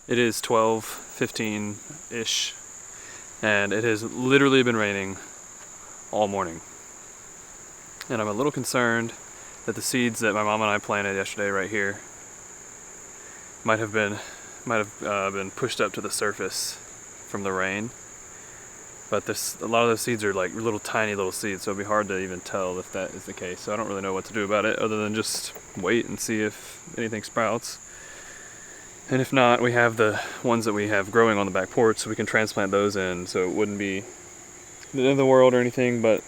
It is 12:15-ish, and it has literally been raining all morning. And I'm a little concerned that the seeds that my mom and I planted yesterday right here might have been pushed up to the surface from the rain. But a lot of those seeds are like tiny little seeds, so it'd be hard to even tell if that is the case. So I don't really know what to do about it other than just wait and see if anything sprouts. And if not, we have the ones that we have growing on the back porch, so we can transplant those in, so it wouldn't be the end of the world or anything, but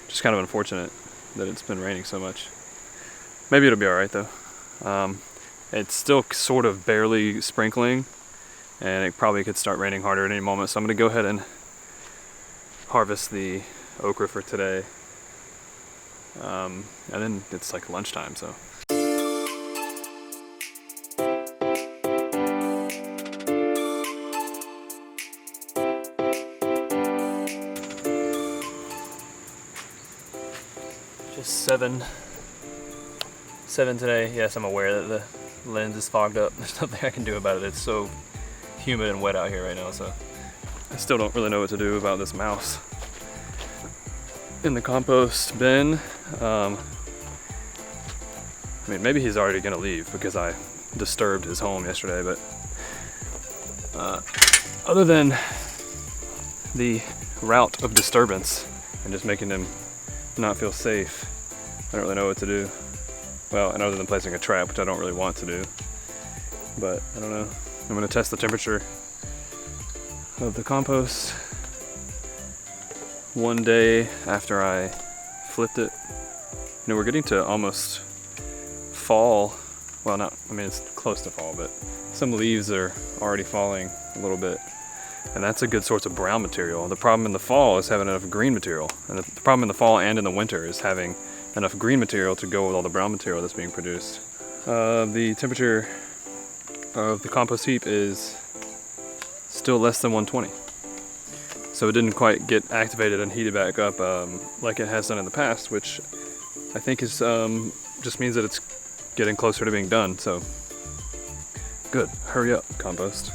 just kind of unfortunate that it's been raining so much. Maybe it'll be alright though. It's still sort of barely sprinkling, and it probably could start raining harder at any moment, so I'm going to go ahead and harvest the okra for today. And then it's like lunchtime, so. Just 7 today. Yes, I'm aware that the lens is fogged up. There's nothing I can do about it. It's so humid and wet out here right now, so I still don't really know what to do about this mouse in the compost bin. I mean, maybe he's already gonna leave because I disturbed his home yesterday, but other than the route of disturbance and just making him not feel safe, I don't really know what to do. Well, and other than placing a trap, which I don't really want to do, but I don't know. I'm gonna test the temperature of the compost one day after I flipped it. You know, we're getting to almost fall. Well, it's close to fall, but some leaves are already falling a little bit. And that's a good source of brown material. The problem in the fall is having enough green material. And the problem in the fall and in the winter is having enough green material to go with all the brown material that's being produced. The temperature of the compost heap is still less than 120. So it didn't quite get activated and heated back up like it has done in the past, which I think is just means that it's getting closer to being done. So good, hurry up, compost.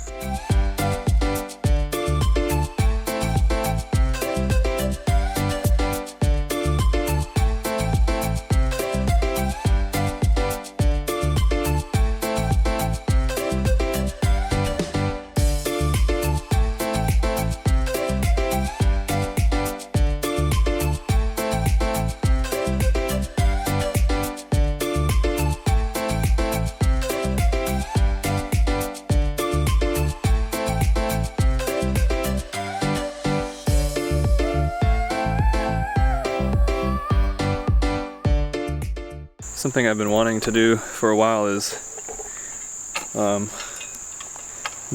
Something I've been wanting to do for a while is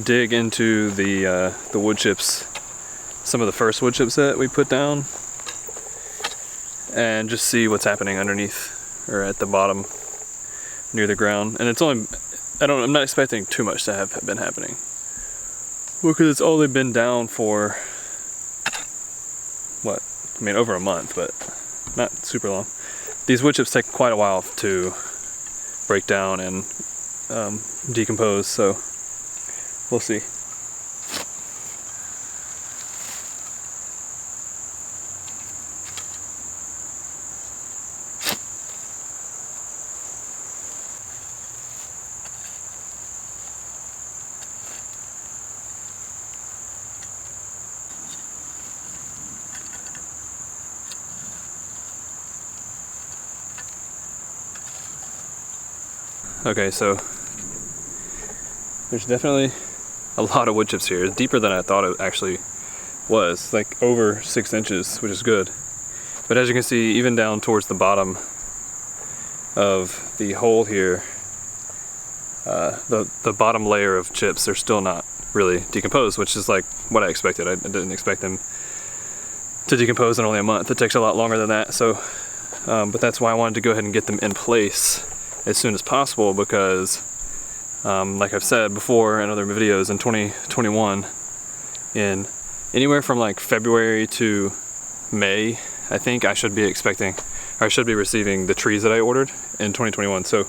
dig into the wood chips, some of the first wood chips that we put down, and just see what's happening underneath or at the bottom near the ground. And it's only, I'm not expecting too much to have been happening. Well, because it's only been down for what? I mean, over a month, but not super long. These wood chips take quite a while to break down and decompose, so we'll see. Okay, so there's definitely a lot of wood chips here. It's deeper than I thought it actually was, like over 6 inches, which is good. But as you can see, even down towards the bottom of the hole here, the bottom layer of chips are still not really decomposed, which is like what I expected. I didn't expect them to decompose in only a month. It takes a lot longer than that. So, but that's why I wanted to go ahead and get them in place as soon as possible, because like I've said before in other videos, in 2021, in anywhere from like February to May, I think I should be expecting, or I should be receiving the trees that I ordered in 2021. So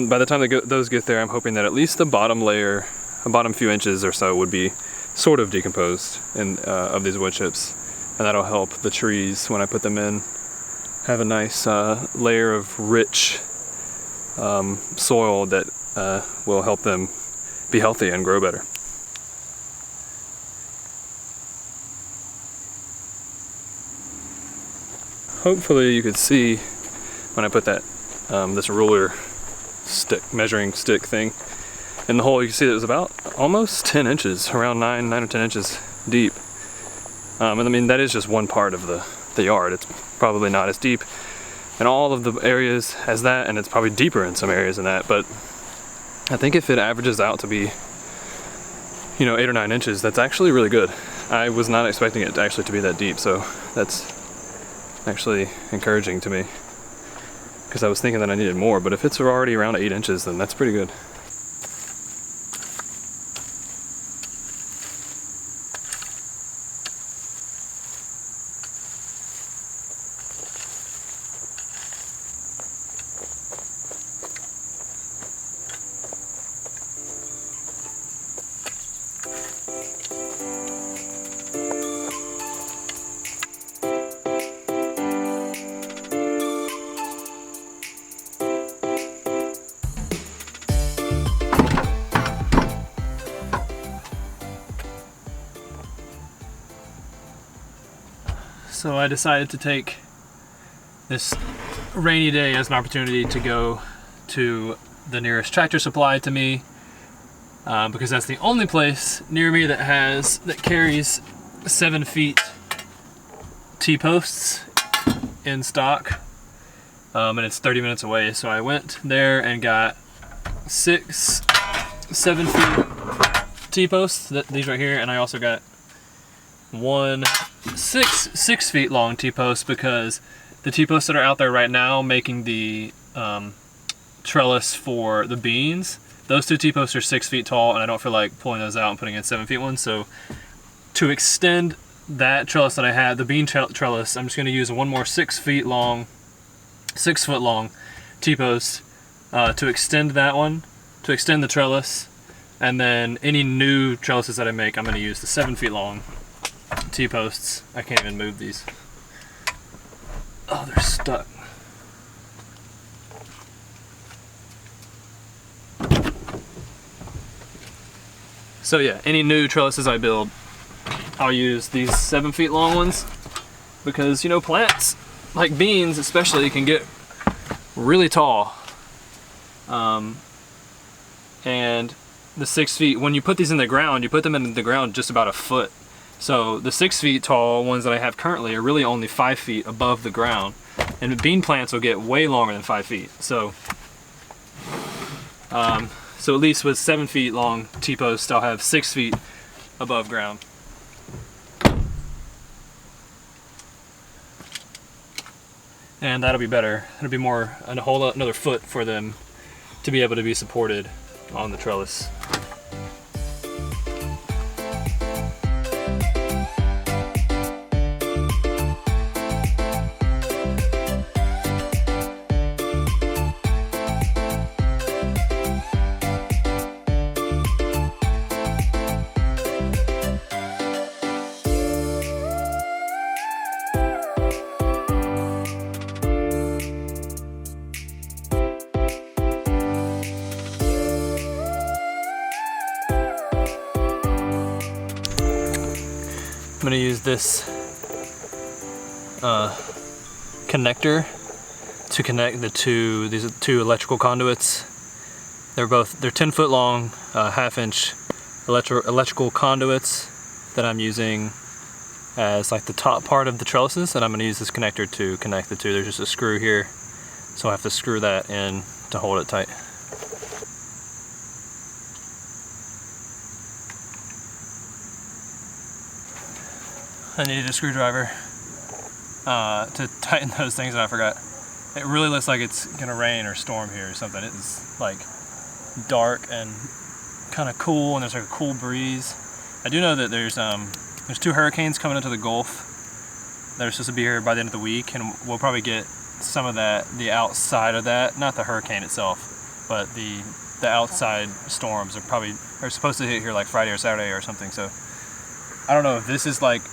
by the time those get there, I'm hoping that at least the bottom layer, the bottom few inches or so, would be sort of decomposed of these wood chips, and that'll help the trees when I put them in have a nice layer of rich soil that will help them be healthy and grow better. Hopefully you could see when I put that this ruler measuring stick thing in the hole. You can see that it was about almost 10 inches, around 9 or 10 inches deep. And I mean, that is just one part of the yard. It's probably not as deep in all of the areas as that, and it's probably deeper in some areas than that, but I think if it averages out to be, 8 or 9 inches, that's actually really good. I was not expecting it actually to be that deep, so that's actually encouraging to me, because I was thinking that I needed more, but if it's already around 8 inches, then that's pretty good. So I decided to take this rainy day as an opportunity to go to the nearest Tractor Supply to me, because that's the only place near me that carries 7 feet T-posts in stock, and it's 30 minutes away. So I went there and got 6 7 feet T-posts, these right here, and I also got 6 feet long T-posts, because the T-posts that are out there right now making the trellis for the beans, those 2 T-posts are 6 feet tall, and I don't feel like pulling those out and putting in 7 feet ones. So to extend that trellis that I had, the bean trellis, I'm just going to use one more 6 foot long T-post to extend that one, to extend the trellis, and then any new trellises that I make, I'm going to use the 7 feet long T-posts. I can't even move these. Oh, they're stuck. So yeah, any new trellises I build, I'll use these 7 feet long ones, because plants like beans especially can get really tall, and the 6 feet, when you put these in the ground, you put them in the ground just about a foot. So the 6 feet tall ones that I have currently are really only 5 feet above the ground, and bean plants will get way longer than 5 feet. So at least with 7 feet long T-posts, I'll have 6 feet above ground. And that'll be better. It'll be another foot for them to be able to be supported on the trellis. I'm going to use this connector to connect these 2 electrical conduits. They're 10 foot long, half-inch electrical conduits that I'm using as like the top part of the trellises, and I'm going to use this connector to connect the 2. There's just a screw here, so I have to screw that in to hold it tight. I needed a screwdriver to tighten those things, and I forgot. It really looks like it's gonna rain or storm here or something. It is like dark and kind of cool, and there's like a cool breeze. I do know that there's 2 hurricanes coming into the Gulf that are supposed to be here by the end of the week, and we'll probably get some of the outside of that, not the hurricane itself, but the outside storms are supposed to hit here like Friday or Saturday or something. So I don't know if this is like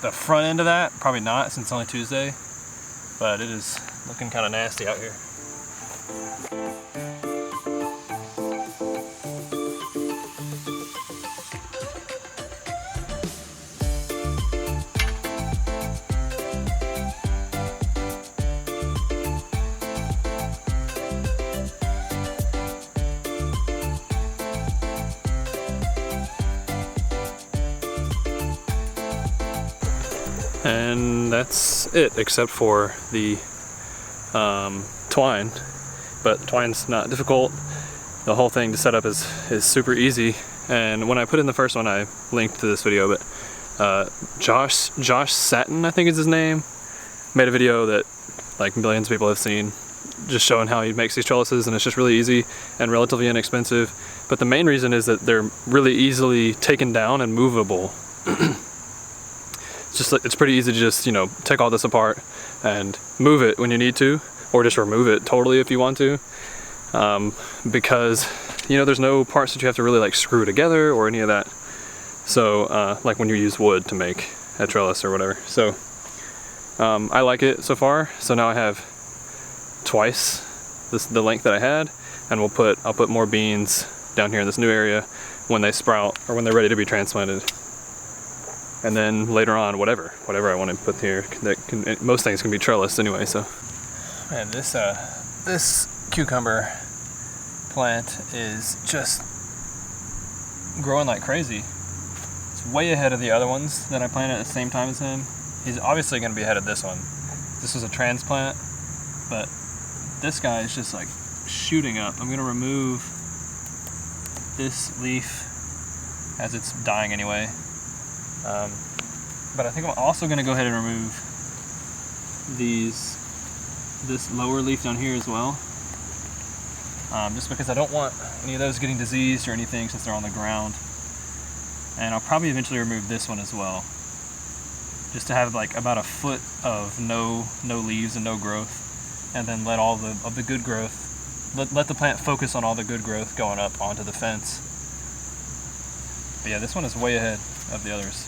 the front end of that. Probably not, since it's only Tuesday, but it is looking kind of nasty out here. And that's it, except for the twine. But twine's not difficult. The whole thing to set up is super easy. And when I put in the first one, I linked to this video, but Josh Satin, I think is his name, made a video that like millions of people have seen, just showing how he makes these trellises, and it's just really easy and relatively inexpensive. But the main reason is that they're really easily taken down and movable. It's pretty easy to just, you know, take all this apart and move it when you need to, or just remove it totally if you want to, because, you know, there's no parts that you have to really like screw together or any of that. So like when you use wood to make a trellis or whatever. So I like it so far. So now I have twice the length that I had, and I'll put more beans down here in this new area when they sprout or when they're ready to be transplanted. And then later on, whatever I want to put here, most things can be trellised anyway. So, man, this cucumber plant is just growing like crazy. It's way ahead of the other ones that I planted at the same time as him. He's obviously going to be ahead of this one. This was a transplant, but this guy is just like shooting up. I'm going to remove this leaf as it's dying anyway. But I think I'm also going to go ahead and remove this lower leaf down here as well, just because I don't want any of those getting diseased or anything since they're on the ground. And I'll probably eventually remove this one as well, just to have like about a foot of no leaves and no growth, and then let all of the good growth, let the plant focus on all the good growth going up onto the fence. But yeah, this one is way ahead of the others.